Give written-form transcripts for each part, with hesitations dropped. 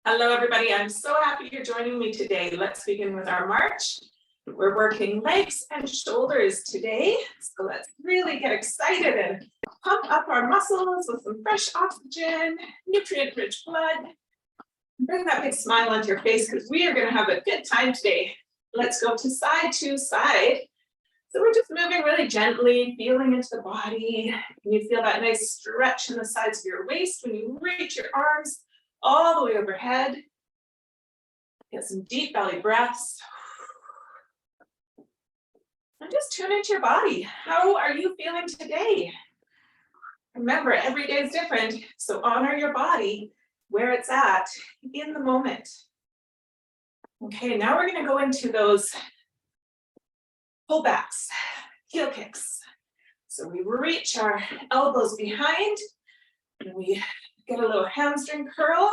Hello, everybody. I'm so happy you're joining me today. Let's begin with our march. We're working legs and shoulders today. So let's really get excited and pump up our muscles with some fresh oxygen, nutrient-rich blood. Bring that big smile onto your face because we are going to have a good time today. Let's go to side. So we're just moving really gently, feeling into the body. And you feel that nice stretch in the sides of your waist when you reach your arms all the way overhead. Get some deep belly breaths. And just tune into your body. How are you feeling today? Remember, every day is different, so honor your body where it's at in the moment. Okay, now we're going to go into those pullbacks, heel kicks. So we reach our elbows behind, and we get a little hamstring curl.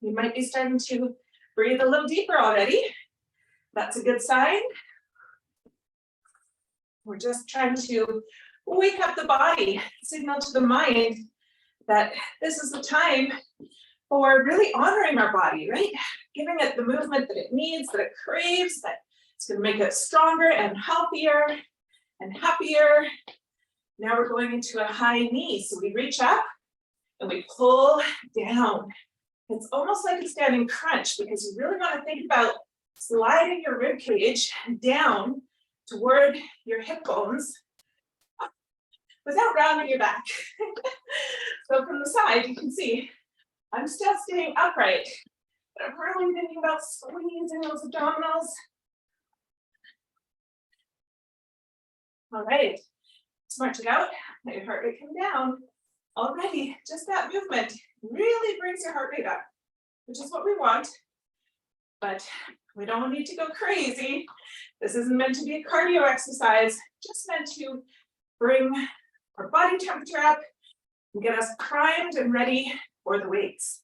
You might be starting to breathe a little deeper already. That's a good sign. We're just trying to wake up the body, signal to the mind that this is the time for really honoring our body, right? Giving it the movement that it needs, that it craves, that it's going to make it stronger and healthier and happier. Now we're going into a high knee. So we reach up and we pull down. It's almost like a standing crunch because you really want to think about sliding your rib cage down toward your hip bones without rounding your back. So from the side, you can see I'm still staying upright, but I'm really thinking about squeezing those abdominals. All right, stretch it out, let your heart rate come down. Already, just that movement really brings your heart rate up, which is what we want, but we don't need to go crazy. This isn't meant to be a cardio exercise, just meant to bring our body temperature up and get us primed and ready for the weights.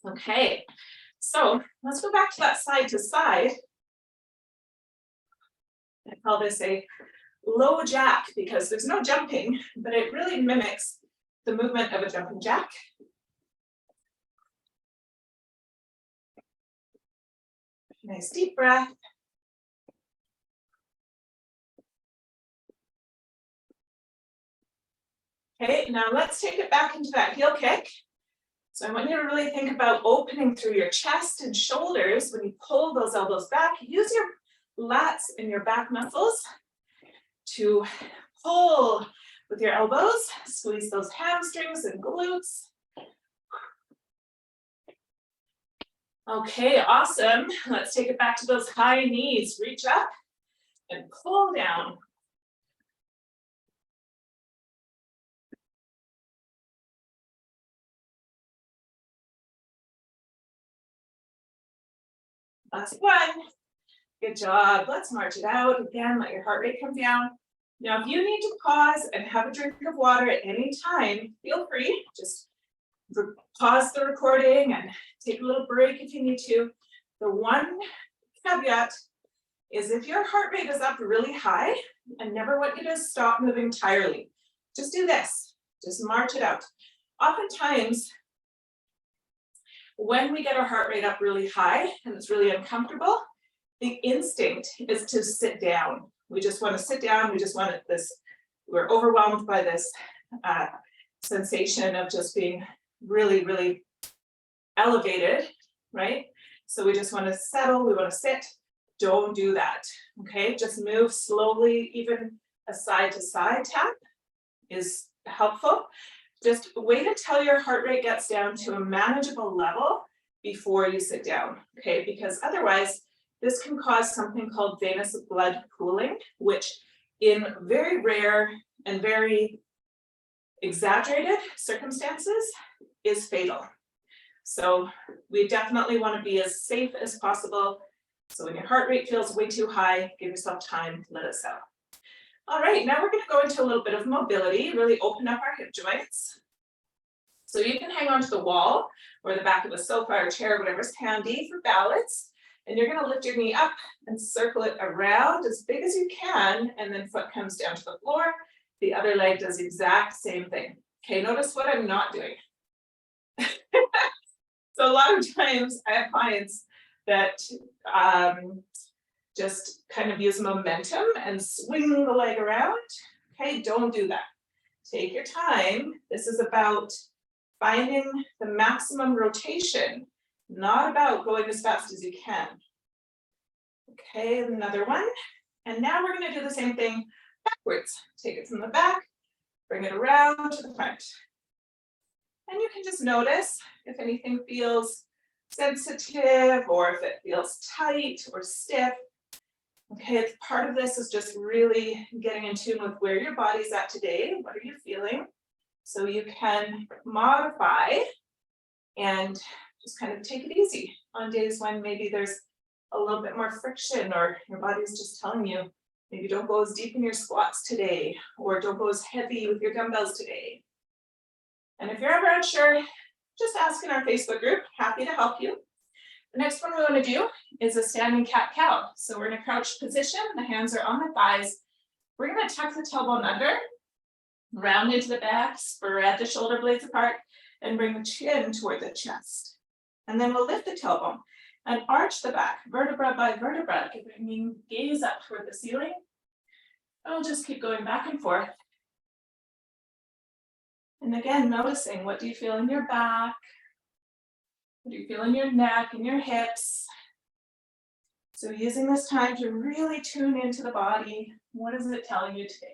Okay, so let's go back to that side to side. I call this a low jack because there's no jumping, but it really mimics the movement of a jumping jack. Nice deep breath. Okay, now let's take it back into that heel kick. So I want you to really think about opening through your chest and shoulders when you pull those elbows back. Use your lats and your back muscles to pull with your elbows, squeeze those hamstrings and glutes. Okay, awesome. Let's take it back to those high knees. Reach up and pull down. Last one. Good job. Let's march it out. Again, let your heart rate come down. Now, if you need to pause and have a drink of water at any time, feel free. Just pause the recording and take a little break if you need to. The one caveat is if your heart rate is up really high, I never want you to stop moving entirely. Just do this. Just march it out. Oftentimes, when we get our heart rate up really high and it's really uncomfortable, the instinct is to sit down. We just want to sit down. We just want this, we're overwhelmed by this sensation of just being really, really elevated, right? So we just want to settle, we want to sit. Don't do that, okay? Just move slowly, even a side to side tap is helpful. Just wait until your heart rate gets down to a manageable level before you sit down, okay? Because otherwise, this can cause something called venous blood pooling, which in very rare and very exaggerated circumstances is fatal. So we definitely want to be as safe as possible. So when your heart rate feels way too high, give yourself time to let it settle. All right, now we're going to go into a little bit of mobility, really open up our hip joints. So you can hang onto the wall or the back of a sofa or chair, whatever's handy for balance. And you're going to lift your knee up and circle it around as big as you can, and then foot comes down to the floor. The other leg does the exact same thing. Okay, notice what I'm not doing. So a lot of times I have clients that just kind of use momentum and swing the leg around. Okay, don't do that. Take your time. This is about finding the maximum rotation, not about going as fast as you can. Okay, another one. And now we're going to do the same thing backwards. Take it from the back, bring it around to the front. And you can just notice if anything feels sensitive or if it feels tight or stiff. Okay, part of this is just really getting in tune with where your body's at today. What are you feeling? So you can modify and just kind of take it easy on days when maybe there's a little bit more friction or your body's just telling you, maybe don't go as deep in your squats today, or don't go as heavy with your dumbbells today. And if you're ever unsure, just ask in our Facebook group, happy to help you. The next one we want to do is a standing cat-cow. So we're in a crouched position, the hands are on the thighs. We're going to tuck the tailbone under, round into the back, spread the shoulder blades apart, and bring the chin toward the chest. And then we'll lift the tailbone and arch the back, vertebra by vertebra, giving gaze up toward the ceiling. And we'll just keep going back and forth. And again, noticing, what do you feel in your back? What do you feel in your neck and your hips? So using this time to really tune into the body. What is it telling you today?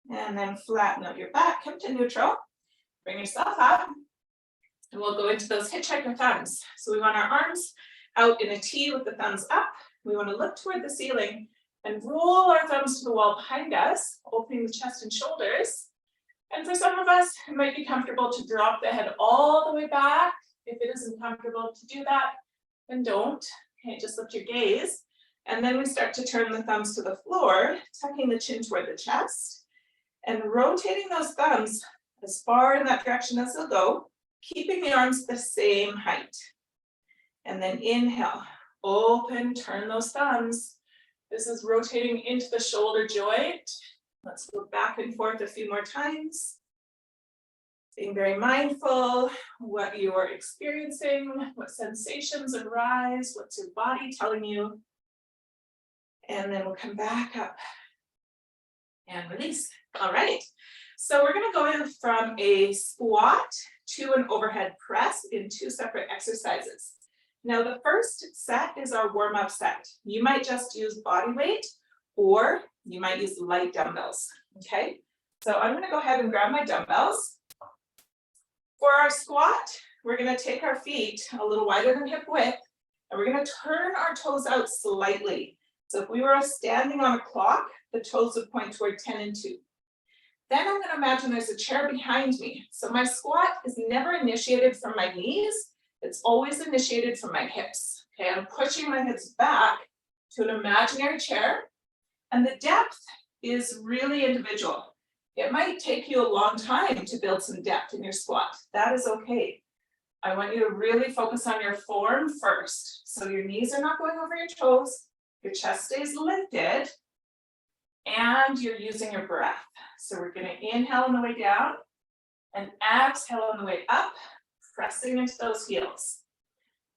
And then flatten out your back, come to neutral. Bring yourself up. And we'll go into those hitchhiker thumbs. So we want our arms out in a T with the thumbs up. We want to look toward the ceiling and roll our thumbs to the wall behind us, opening the chest and shoulders. And for some of us, it might be comfortable to drop the head all the way back. If it isn't comfortable to do that, then don't. Okay, just lift your gaze. And then we start to turn the thumbs to the floor, tucking the chin toward the chest, and rotating those thumbs as far in that direction as they'll go, keeping the arms the same height. And then inhale, open, turn those thumbs. This is rotating into the shoulder joint. Let's go back and forth a few more times. Being very mindful what you are experiencing, what sensations arise, what's your body telling you. And then we'll come back up and release. All right. So we're going to go in from a squat to an overhead press in 2 separate exercises. Now, the first set is our warm-up set. You might just use body weight, or you might use light dumbbells, okay? So I'm gonna go ahead and grab my dumbbells. For our squat, we're gonna take our feet a little wider than hip width, and we're gonna turn our toes out slightly. So if we were standing on a clock, the toes would point toward 10 and 2. Then I'm gonna imagine there's a chair behind me. So my squat is never initiated from my knees, it's always initiated from my hips. Okay, I'm pushing my hips back to an imaginary chair, and the depth is really individual. It might take you a long time to build some depth in your squat. That is okay. I want you to really focus on your form first. So your knees are not going over your toes, your chest stays lifted, and you're using your breath. So we're gonna inhale on the way down and exhale on the way up, pressing into those heels.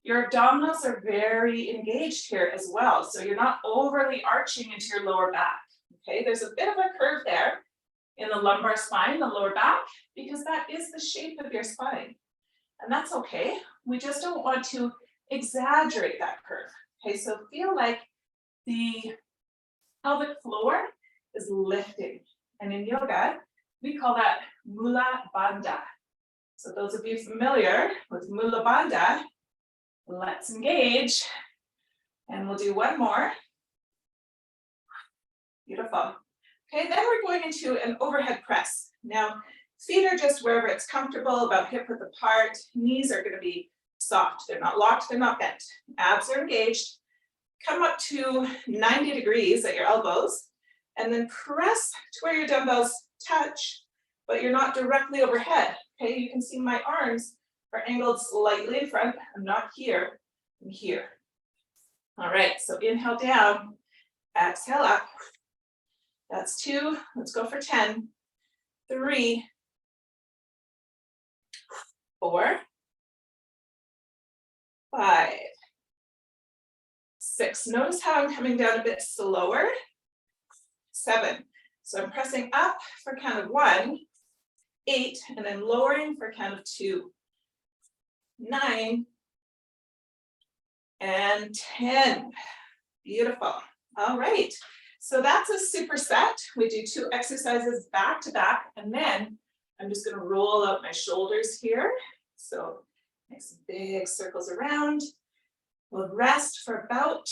Your abdominals are very engaged here as well, so you're not overly arching into your lower back, okay? There's a bit of a curve there in the lumbar spine, the lower back, because that is the shape of your spine, and that's okay. We just don't want to exaggerate that curve, okay? So feel like the pelvic floor is lifting, and in yoga, we call that Mula Bandha. So those of you familiar with Mula Bandha, let's engage, and we'll do one more. Beautiful. Okay, then we're going into an overhead press. Now, feet are just wherever it's comfortable, about hip width apart. Knees are going to be soft. They're not locked, they're not bent. Abs are engaged. Come up to 90 degrees at your elbows, and then press to where your dumbbells touch, but you're not directly overhead. Okay, you can see my arms are angled slightly in front. I'm not here, I'm here. All right, so inhale down, exhale up. That's 2, let's go for 10, 3, 4, 5, 6. Notice how I'm coming down a bit slower. 7. So I'm pressing up for count of 1, 8, and then lowering for count of 2, 9, and 10. Beautiful. All right. So that's a superset. We do 2 exercises back to back, and then I'm just going to roll out my shoulders here. So nice big circles around. We'll rest for about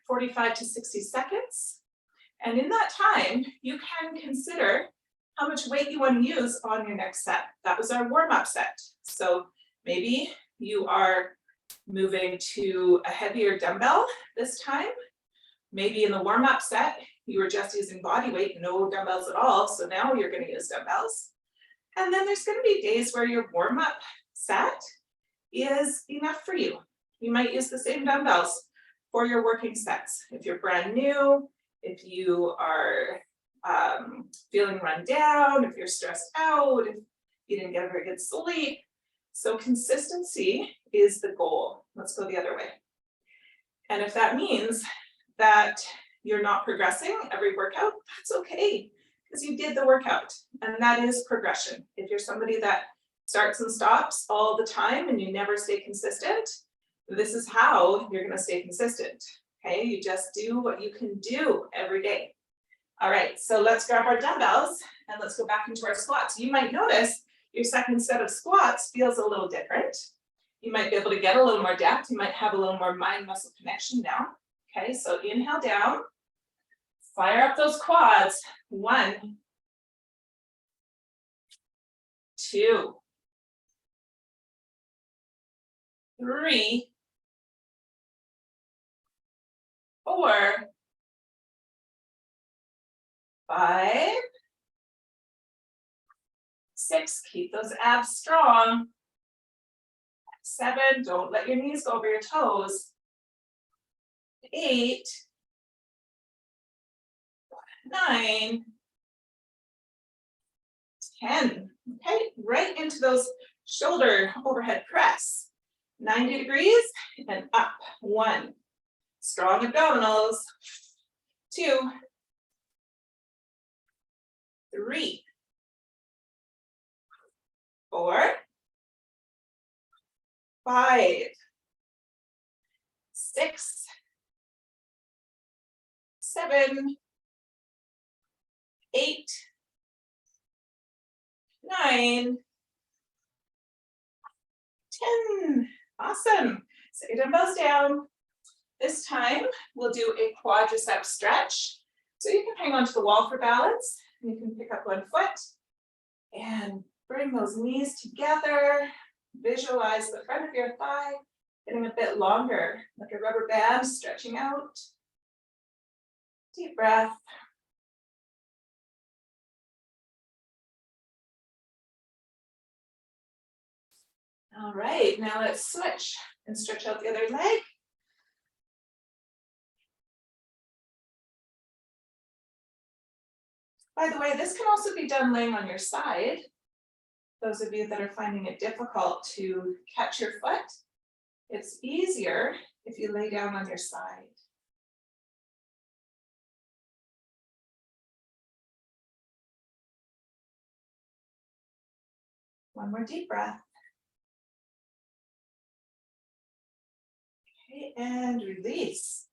45 to 60 seconds. And in that time, you can consider how much weight you want to use on your next set. That was our warm-up set. So maybe you are moving to a heavier dumbbell this time. Maybe in the warm-up set, you were just using body weight, no dumbbells at all. So now you're going to use dumbbells. And then there's going to be days where your warm-up set is enough for you. You might use the same dumbbells for your working sets. If you're brand new, if you are feeling run down, if you're stressed out, if you didn't get a very good sleep. So consistency is the goal. Let's go the other way. And if that means that you're not progressing every workout, that's okay, because you did the workout, and that is progression. If you're somebody that starts and stops all the time and you never stay consistent, this is how you're going to stay consistent. Okay, you just do what you can do every day. All right, so let's grab our dumbbells and let's go back into our squats. You might notice your second set of squats feels a little different. You might be able to get a little more depth. You might have a little more mind-muscle connection now. Okay, so inhale down, fire up those quads. 1, 2, 3, 4, 5, 6, keep those abs strong. 7, don't let your knees go over your toes. 8, 9, 10. Okay, right into those shoulder overhead press. 90 degrees and up. 1, strong abdominals. 2, 3, 4, 5, 6, 7, 8, 9, 10. Awesome. Set your dumbbells down. This time we'll do a quadricep stretch. So you can hang onto the wall for balance. You can pick up one foot and bring those knees together. Visualize the front of your thigh getting a bit longer, like a rubber band stretching out. Deep breath. All right, now let's switch and stretch out the other leg. By the way, this can also be done laying on your side. Those of you that are finding it difficult to catch your foot, it's easier if you lay down on your side. One more deep breath. Okay, and release.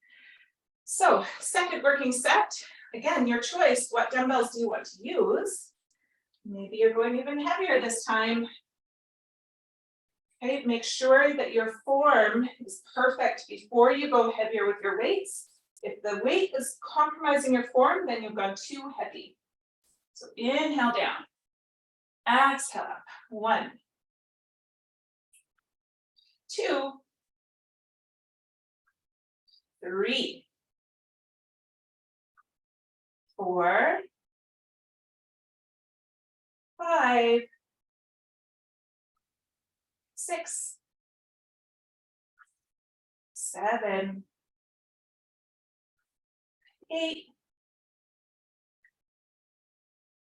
So, second working set. Again, your choice. What dumbbells do you want to use? Maybe you're going even heavier this time. Okay, make sure that your form is perfect before you go heavier with your weights. If the weight is compromising your form, then you've gone too heavy. So inhale down. Exhale up. 1, 2, 3, 4, 5, 6, 7, 8,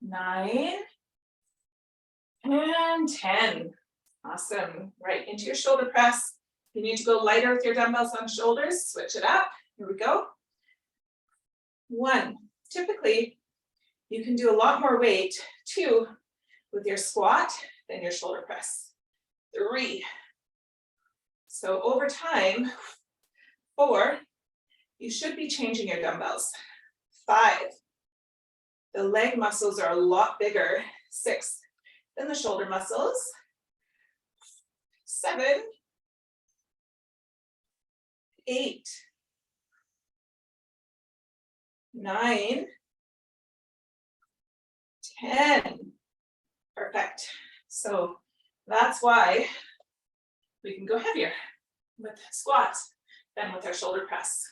9, and 10. Awesome. Right into your shoulder press. You need to go lighter with your dumbbells on shoulders. Switch it up. Here we go. 1. Typically, you can do a lot more weight, 2, with your squat than your shoulder press. 3. So over time, 4, you should be changing your dumbbells. 5, the leg muscles are a lot bigger, 6, than the shoulder muscles. 7, 8, 9, 10. Perfect. So that's why we can go heavier with squats than with our shoulder press.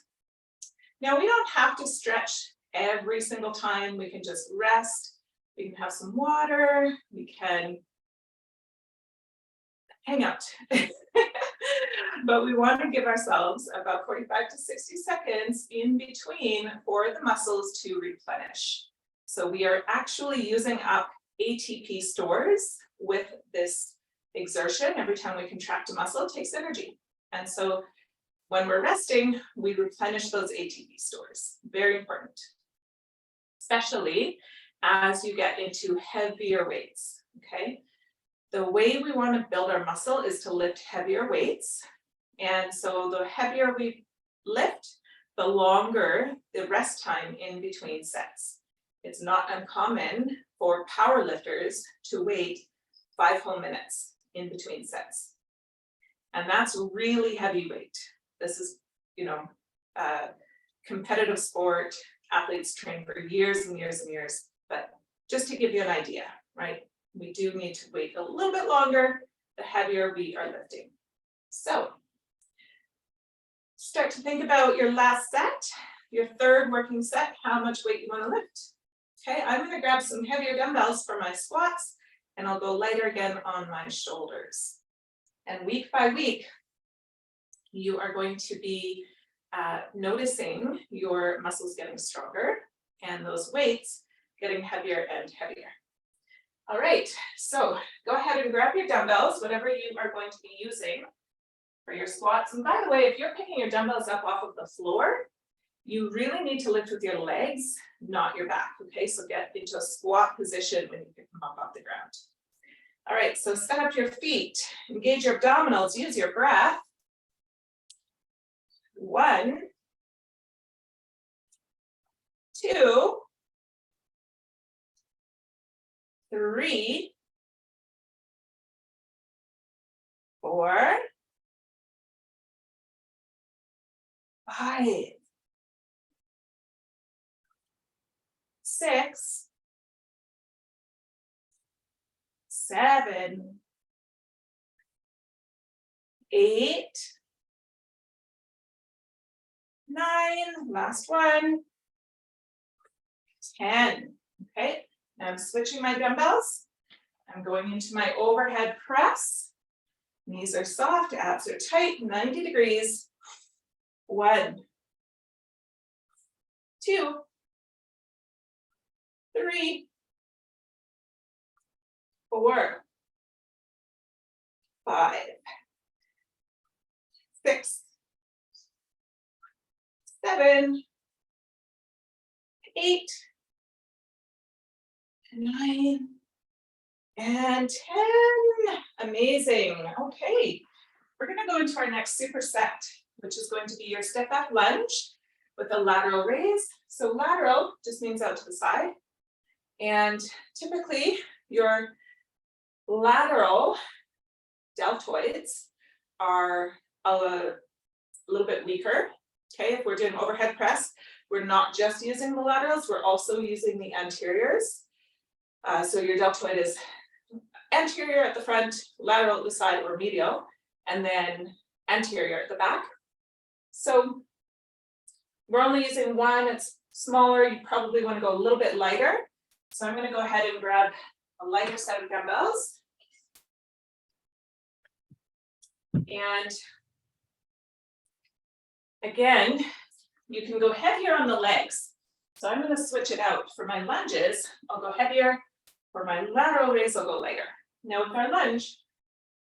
Now we don't have to stretch every single time. We can just rest. We can have some water. We can hang out. But we want to give ourselves about 45 to 60 seconds in between for the muscles to replenish. So we are actually using up ATP stores with this exertion. Every time we contract a muscle, it takes energy. And so when we're resting, we replenish those ATP stores. Very important, especially as you get into heavier weights, okay? The way we want to build our muscle is to lift heavier weights. And so the heavier we lift, the longer the rest time in between sets. It's not uncommon for power lifters to wait 5 whole minutes in between sets. And that's really heavy weight. This is, competitive sport. Athletes train for years and years and years. But just to give you an idea, right? We do need to wait a little bit longer the heavier we are lifting. So start to think about your last set, your third working set, how much weight you want to lift. Okay, I'm going to grab some heavier dumbbells for my squats, and I'll go lighter again on my shoulders. And week by week, you are going to be noticing your muscles getting stronger and those weights getting heavier and heavier. All right, so go ahead and grab your dumbbells, whatever you are going to be using for your squats. And by the way, if you're picking your dumbbells up off of the floor, you really need to lift with your legs, not your back, okay? So get into a squat position when you pick them up off the ground. All right, so set up your feet, engage your abdominals, use your breath. 1, 2, 3, 4, 5, 6, 7, 8, 9, last one, 10. Okay, now I'm switching my dumbbells. I'm going into my overhead press. Knees are soft, abs are tight, 90 degrees. 1, 2, 3, 4, 5, 6, 7, 8, 9, and 10. Amazing. Okay, we're going to go into our next superset, which is going to be your step back lunge with a lateral raise. So lateral just means out to the side. And typically your lateral deltoids are a little bit weaker. Okay, if we're doing overhead press, we're not just using the laterals, we're also using the anteriors. So your deltoid is anterior at the front, lateral at the side or medial, and then anterior at the back. So we're only using one, it's smaller, you probably want to go a little bit lighter. So I'm going to go ahead and grab a lighter set of dumbbells. And again, you can go heavier on the legs. So I'm going to switch it out. For my lunges, I'll go heavier. For my lateral raise, I'll go lighter. Now with our lunge,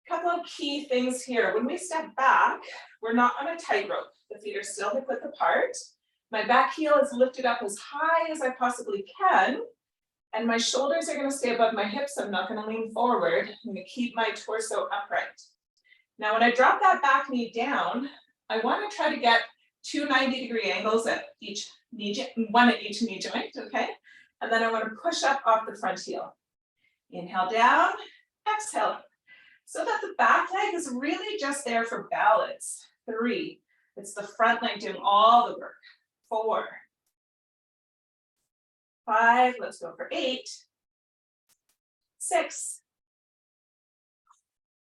Couple of key things here. When we step back, we're not on a tightrope. The feet are still hip width apart. My back heel is lifted up as high as I possibly can. And my shoulders are going to stay above my hips. I'm not going to lean forward. I'm going to keep my torso upright. Now, when I drop that back knee down, I want to try to get 2 90-degree angles at each knee, one at each knee joint, okay? And then I want to push up off the front heel. Inhale down, exhale. So that the back leg is really just there for balance. 3, it's the front leg doing all the work. 4, 5, let's go for 8, 6,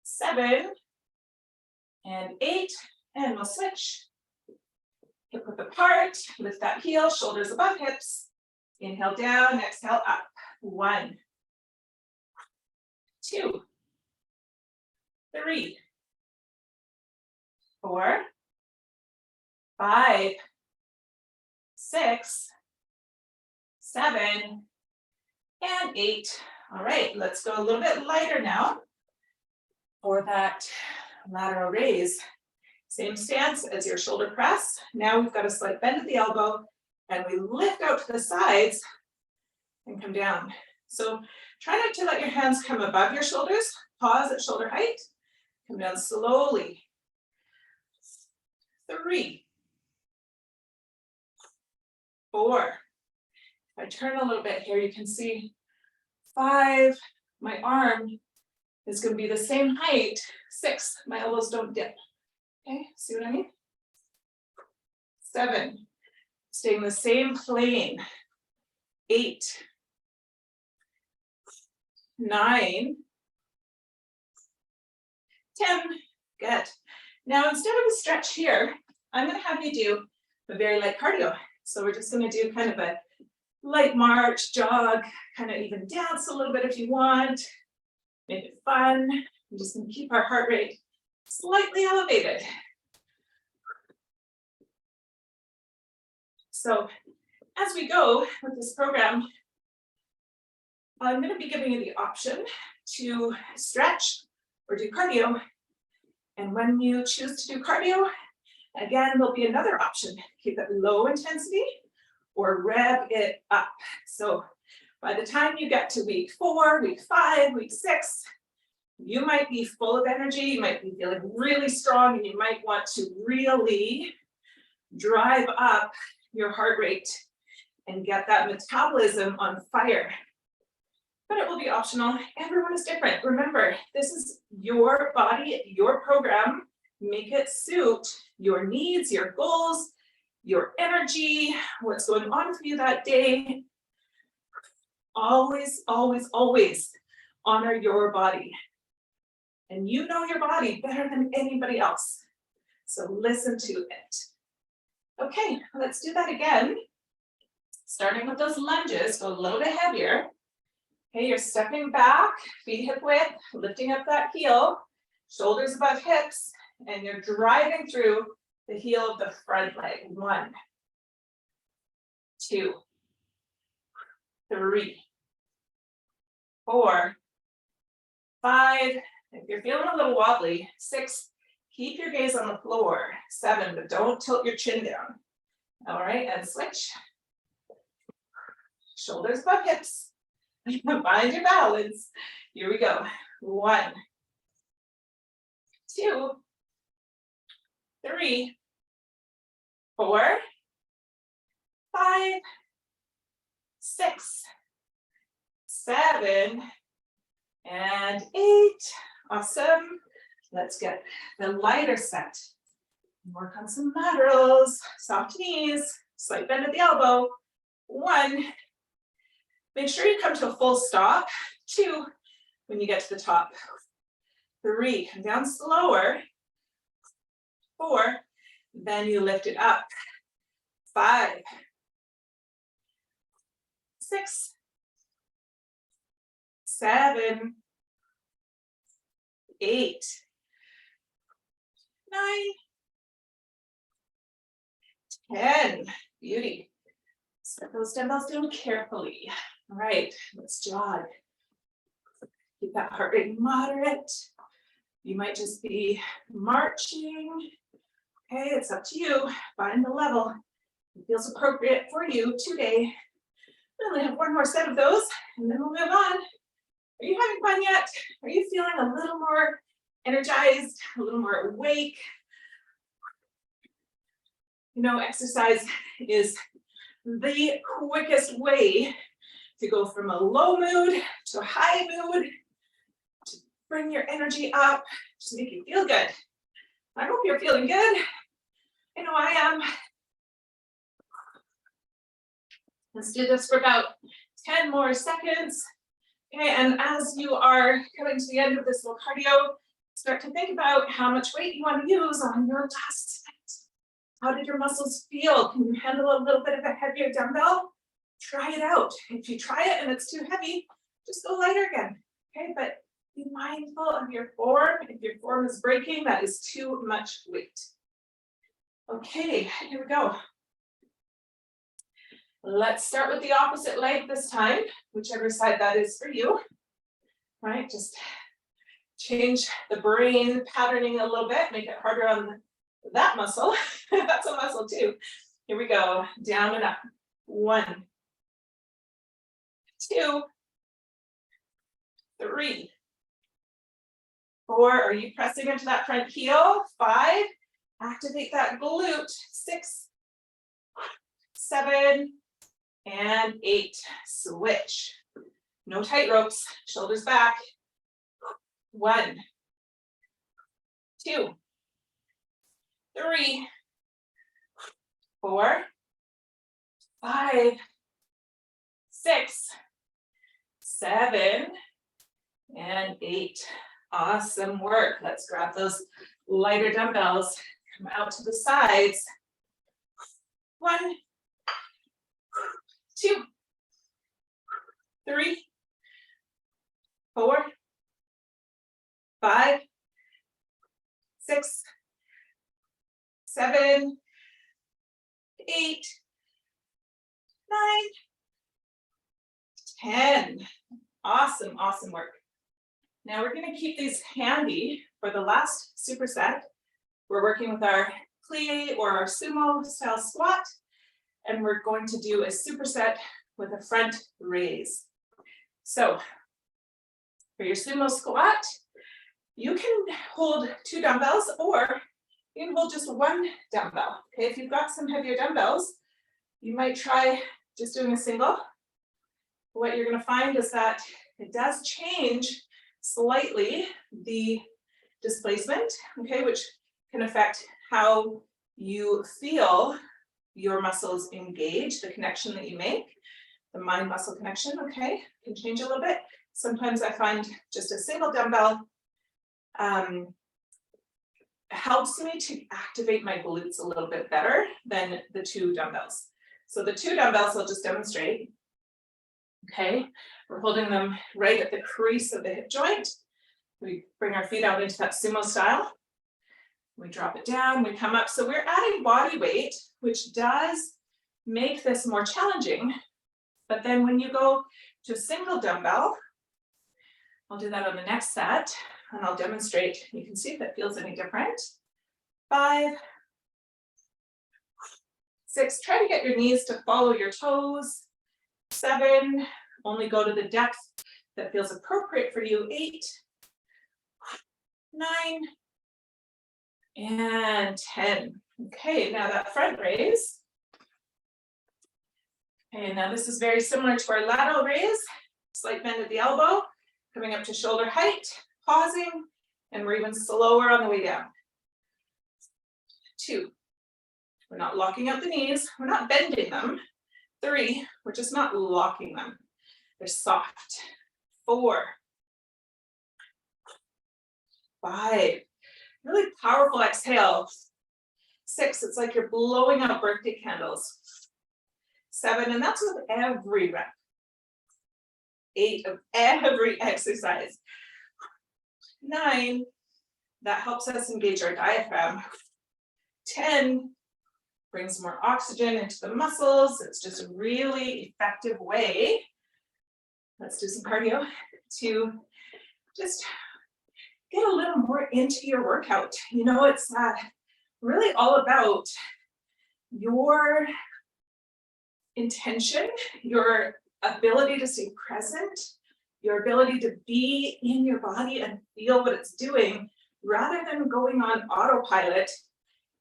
7, and 8, and we'll switch. Hip width apart, lift that heel, shoulders above hips. Inhale down, exhale up. 1, 2, 3, 4, 5, 6, 7, and 8. All right, let's go a little bit lighter now for that lateral raise. Same stance as your shoulder press. Now we've got a slight bend at the elbow and we lift out to the sides and come down. So try not to let your hands come above your shoulders. Pause at shoulder height. Come down slowly. 3, 4. If I turn a little bit here, you can see 5, my arm is going to be the same height. 6, my elbows don't dip. Okay, see what I mean? 7, staying the same plane. 8, 9, 10, good. Now, instead of a stretch here, I'm going to have you do a very light cardio. So we're just going to do kind of a light march, jog, kind of even dance a little bit if you want. Make it fun. I'm just going to keep our heart rate slightly elevated. So as we go with this program, I'm going to be giving you the option to stretch or do cardio. And when you choose to do cardio, again, there'll be another option. Keep it low intensity or rev it up. So by the time you get to week 4, week 5, week 6, you might be full of energy, you might be feeling really strong, and you might want to really drive up your heart rate and get that metabolism on fire. But it will be optional. Everyone is different. Remember, this is your body, your program. Make it suit your needs, your goals, your energy, what's going on for you that day. Always, always, always honor your body. And you know your body better than anybody else. So listen to it. Okay, let's do that again. Starting with those lunges, go a little bit heavier. Okay, you're stepping back, feet hip width, lifting up that heel, shoulders above hips, and you're driving through the heel of the front leg. 1, 2, 3, 4, 5. If you're feeling a little wobbly, 6, keep your gaze on the floor. 7, but don't tilt your chin down. All right, and switch. Shoulders above hips. Find your balance. Here we go. 1, 2, 3, 4, 5, 6, 7, and 8. Awesome. Let's get the lighter set. Work on some laterals, soft knees, slight bend at the elbow. 1, make sure you come to a full stop. 2, when you get to the top. 3, come down slower. 4, then you lift it up. 5, 6, 7, 8, 9, 10. Beauty. Set those dumbbells down carefully. All right, let's jog. Keep that heart rate moderate. You might just be marching. Okay, it's up to you. Find the level that feels appropriate for you today. We only have one more set of those, and then we'll move on. Are you having fun yet? Are you feeling a little more energized, a little more awake? You know, exercise is the quickest way to go from a low mood to a high mood, to bring your energy up, to make you feel good. I hope you're feeling good. I know I am. Let's do this for about 10 more seconds. Okay, and as you are coming to the end of this little cardio, start to think about how much weight you want to use on your last set. How did your muscles feel? Can you handle a little bit of a heavier dumbbell? Try it out. If you try it and it's too heavy, just go lighter again. Okay, but be mindful of your form. If your form is breaking, that is too much weight. Okay, here we go. Let's start with the opposite leg this time, whichever side that is for you. All right, just change the brain patterning a little bit, make it harder on that muscle. That's a muscle too. Here we go, down and up. 1, 2, 3, 4. Are you pressing into that front heel? 5. Activate that glute. 6, 7, and 8. Switch. No tight ropes. Shoulders back. 1, 2, 3, 4, 5, 6, 7, and 8. Awesome work. Let's grab those lighter dumbbells. Come out to the sides. 1, 2, 3, 4, 5, 6, 7, 8, 9, 10. Awesome, awesome work. Now we're going to keep these handy for the last superset. We're working with our plie or our sumo style squat, and we're going to do a superset with a front raise. So for your sumo squat, you can hold 2 dumbbells or you can hold just 1 dumbbell. Okay, if you've got some heavier dumbbells, you might try just doing a single. What you're going to find is that it does change slightly the displacement, okay, which can affect how you feel your muscles engage, the connection that you make, the mind-muscle connection, okay, can change a little bit. Sometimes I find just a single dumbbell helps me to activate my glutes a little bit better than the 2 dumbbells. So the 2 dumbbells I'll just demonstrate. Okay, we're holding them right at the crease of the hip joint. We bring our feet out into that sumo style. We drop it down, we come up. So we're adding body weight, which does make this more challenging. But then when you go to a single dumbbell, I'll do that on the next set, and I'll demonstrate. You can see if it feels any different. 5, 6, try to get your knees to follow your toes. 7, only go to the depth that feels appropriate for you. 8, 9, and 10. Okay, now that front raise. Okay, now this is very similar to our lateral raise. Slight bend at the elbow, coming up to shoulder height, pausing, and we're even slower on the way down. 2, we're not locking out the knees, we're not bending them. 3, we're just not locking them. They're soft. 4, 5, really powerful exhale. 6, it's like you're blowing out birthday candles. 7, and that's with every rep. 8 of every exercise. 9, that helps us engage our diaphragm. 10, brings more oxygen into the muscles. It's just a really effective way, let's do some cardio, to just get a little more into your workout. You know, it's really all about your intention, your ability to stay present, your ability to be in your body and feel what it's doing, rather than going on autopilot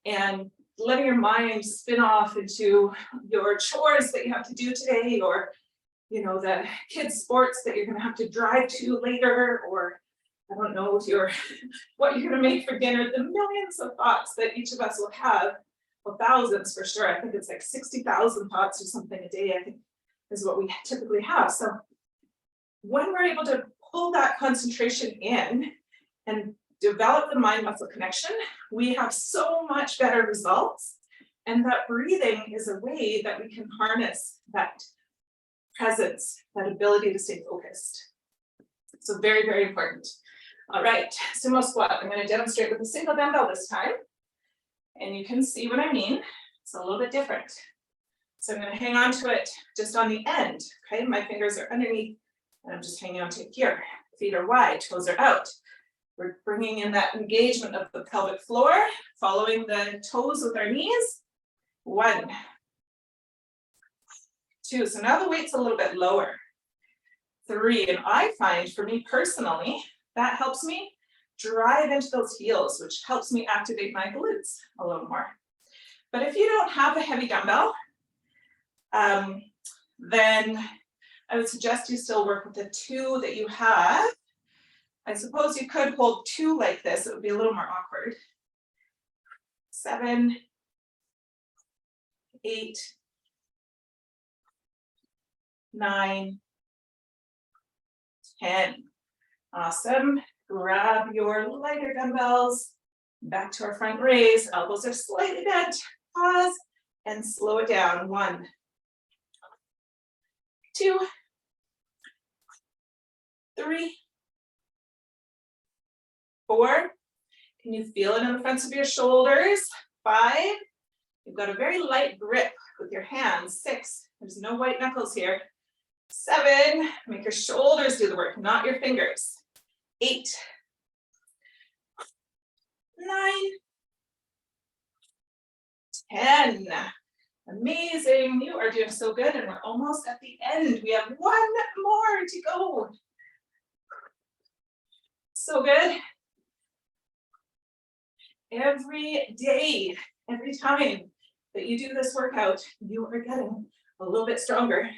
and letting your mind spin off into your chores that you have to do today, or you know, the kids' sports that you're going to have to drive to later, or I don't know what you're going to make for dinner. The millions of thoughts that each of us will have, well, thousands for sure. I think it's like 60,000 thoughts or something a day, I think is what we typically have. So when we're able to pull that concentration in and develop the mind-muscle connection, we have so much better results. And that breathing is a way that we can harness that presence, that ability to stay focused. So very, very important. All right, sumo squat. I'm going to demonstrate with a single dumbbell this time. And you can see what I mean. It's a little bit different. So I'm going to hang on to it just on the end. Okay, my fingers are underneath and I'm just hanging on to it here. Feet are wide, toes are out. We're bringing in that engagement of the pelvic floor, following the toes with our knees. 1, 2, so now the weight's a little bit lower. 3, and I find for me personally, that helps me drive into those heels, which helps me activate my glutes a little more. But if you don't have a heavy dumbbell, then I would suggest you still work with the 2 that you have. I suppose you could hold 2 like this, it would be a little more awkward. 7, 8, 9, 10. Awesome. Grab your lighter dumbbells, back to our front raise, elbows are slightly bent, pause, and slow it down. 1, 2, 3, 4. Can you feel it in the fronts of your shoulders? 5. You've got a very light grip with your hands. 6. There's no white knuckles here. 7. Make your shoulders do the work, not your fingers. 8, 9, 10. Amazing. You are doing so good, and we're almost at the end. We have 1 more to go. So good. Every day, every time that you do this workout, you are getting a little bit stronger.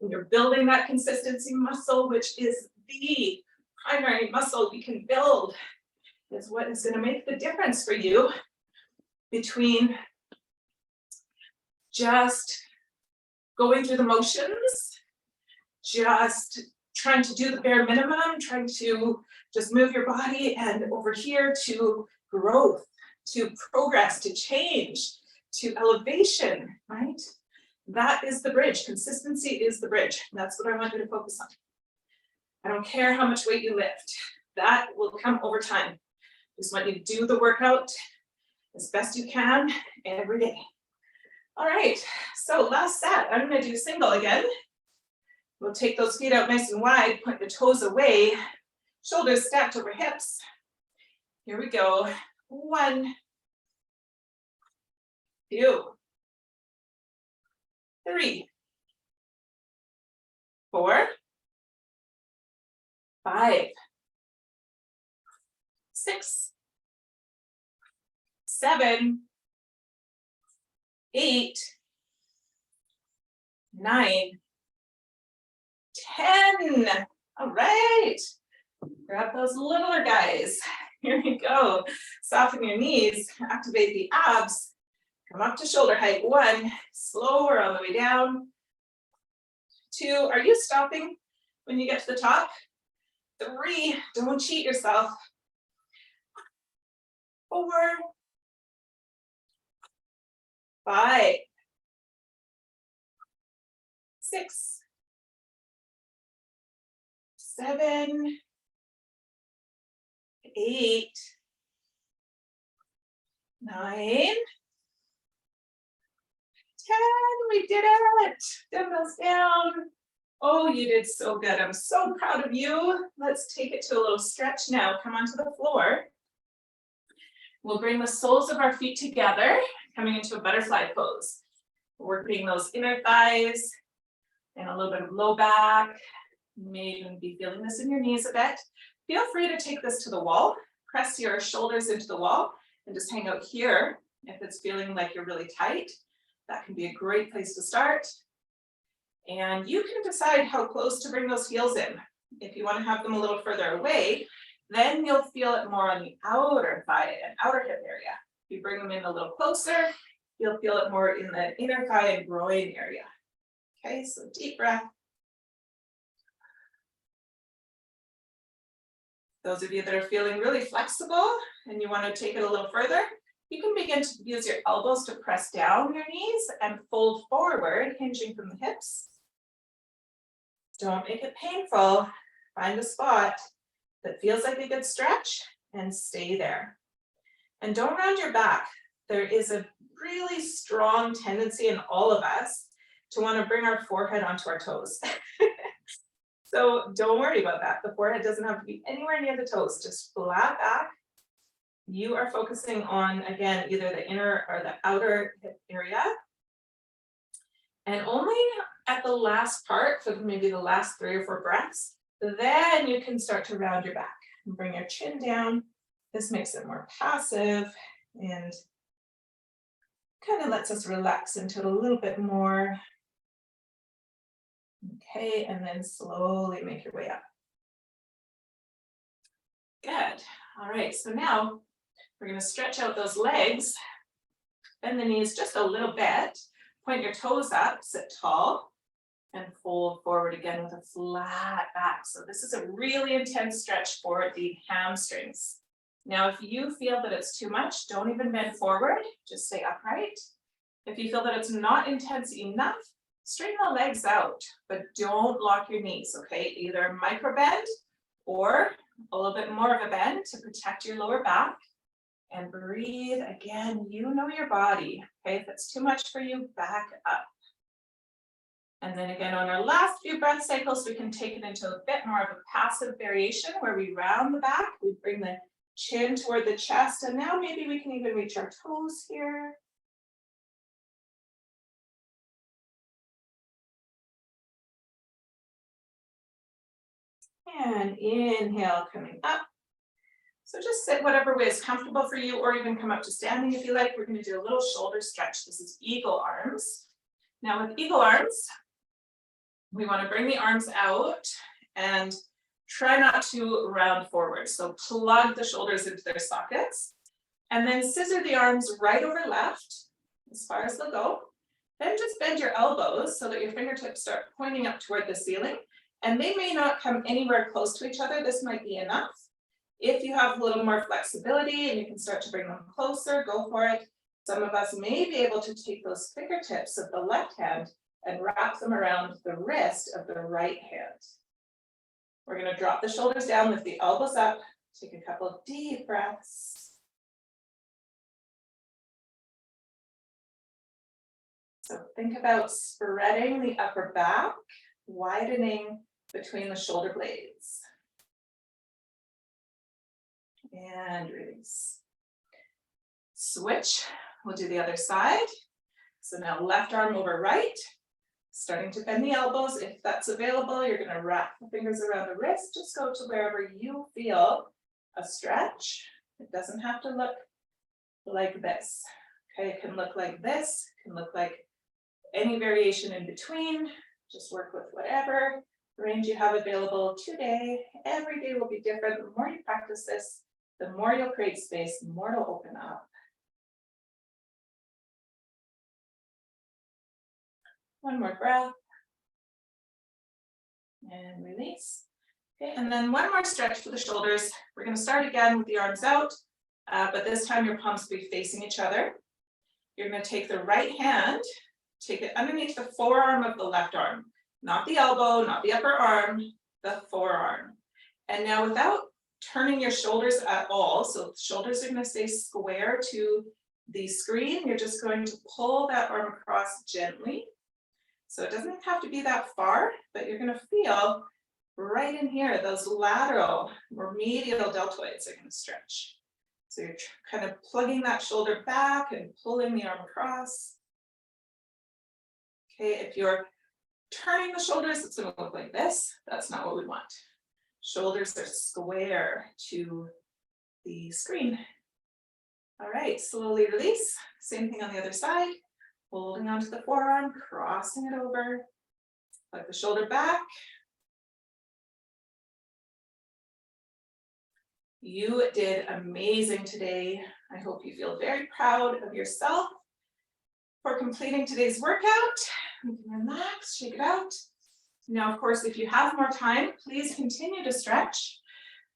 And you're building that consistency muscle, which is the primary muscle we can build. It's what is going to make the difference for you between just going through the motions, just trying to do the bare minimum, trying to just move your body, and over here to growth, to progress, to change, to elevation, right? That is the bridge. Consistency is the bridge. That's what I want you to focus on. I don't care how much weight you lift. That will come over time. Just want you to do the workout as best you can every day. All right, so last set, I'm going to do single again. We'll take those feet out nice and wide, point the toes away, shoulders stacked over hips. Here we go. 1, 2, 3, 4, 5, 6, 7, 8, 9, 10. All right. Grab those littler guys. Here we go. Soften your knees, activate the abs. Come up to shoulder height. 1, slower on the way down. 2, are you stopping when you get to the top? 3, don't cheat yourself. 4, 5, 6, 7, 8, 9, 10. We did it. Dumbbells down. Oh, you did so good. I'm so proud of you. Let's take it to a little stretch now. Come onto the floor. We'll bring the soles of our feet together, coming into a butterfly pose. Working those inner thighs and a little bit of low back. You may even be feeling this in your knees a bit. Feel free to take this to the wall. Press your shoulders into the wall and just hang out here. If it's feeling like you're really tight, that can be a great place to start. And you can decide how close to bring those heels in. If you want to have them a little further away, then you'll feel it more on the outer thigh and outer hip area. If you bring them in a little closer, you'll feel it more in the inner thigh and groin area. Okay, so deep breath. Those of you that are feeling really flexible and you want to take it a little further, you can begin to use your elbows to press down your knees and fold forward, hinging from the hips. Don't make it painful. Find a spot that feels like a good stretch and stay there. And don't round your back. There is a really strong tendency in all of us to want to bring our forehead onto our toes. So don't worry about that. The forehead doesn't have to be anywhere near the toes, just flat back. You are focusing on, again, either the inner or the outer hip area. And only at the last part, for maybe the last 3 or 4 breaths, then you can start to round your back and bring your chin down. This makes it more passive and kind of lets us relax into it a little bit more. Okay, and then slowly make your way up. Good. All right, so now we're going to stretch out those legs, bend the knees just a little bit, point your toes up, sit tall, and fold forward again with a flat back. So this is a really intense stretch for the hamstrings. Now, if you feel that it's too much, don't even bend forward, just stay upright. If you feel that it's not intense enough, straighten the legs out, but don't lock your knees, okay? Either micro bend or a little bit more of a bend to protect your lower back. And breathe again, you know your body, okay? If it's too much for you, back up. And then again, on our last few breath cycles, we can take it into a bit more of a passive variation where we round the back, we bring the chin toward the chest, and now maybe we can even reach our toes here. And inhale, coming up. So just sit whatever way is comfortable for you, or even come up to standing if you like. We're going to do a little shoulder stretch. This is eagle arms. Now with eagle arms, we want to bring the arms out and try not to round forward. So plug the shoulders into their sockets and then scissor the arms right over left as far as they'll go. Then just bend your elbows so that your fingertips start pointing up toward the ceiling. And they may not come anywhere close to each other. This might be enough. If you have a little more flexibility and you can start to bring them closer, go for it. Some of us may be able to take those fingertips of the left hand and wrap them around the wrist of the right hand. We're going to drop the shoulders down, lift the elbows up, take a couple of deep breaths. So think about spreading the upper back, widening between the shoulder blades. And release. Switch, we'll do the other side. So now left arm over right, starting to bend the elbows. If that's available, you're going to wrap the fingers around the wrist. Just go to wherever you feel a stretch. It doesn't have to look like this. Okay, it can look like this, it can look like any variation in between. Just work with whatever range you have available today. Every day will be different. The more you practice this, the more you'll create space, the more it'll open up. One more breath. And release. Okay, and then one more stretch for the shoulders. We're going to start again with the arms out, but this time your palms will be facing each other. You're going to take the right hand, take it underneath the forearm of the left arm, not the elbow, not the upper arm, the forearm. And now without turning your shoulders at all, so the shoulders are going to stay square to the screen, you're just going to pull that arm across gently. So it doesn't have to be that far, but you're gonna feel right in here, those lateral or medial deltoids are gonna stretch. So you're kind of plugging that shoulder back and pulling the arm across. Okay, if you're turning the shoulders, it's gonna look like this. That's not what we want. Shoulders are square to the screen. All right, slowly release. Same thing on the other side. Holding onto the forearm, crossing it over. Plug the shoulder back. You did amazing today. I hope you feel very proud of yourself for completing today's workout. You can relax, shake it out. Now, of course, if you have more time, please continue to stretch.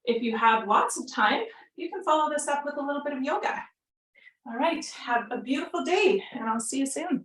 If you have lots of time, you can follow this up with a little bit of yoga. All right, have a beautiful day, and I'll see you soon.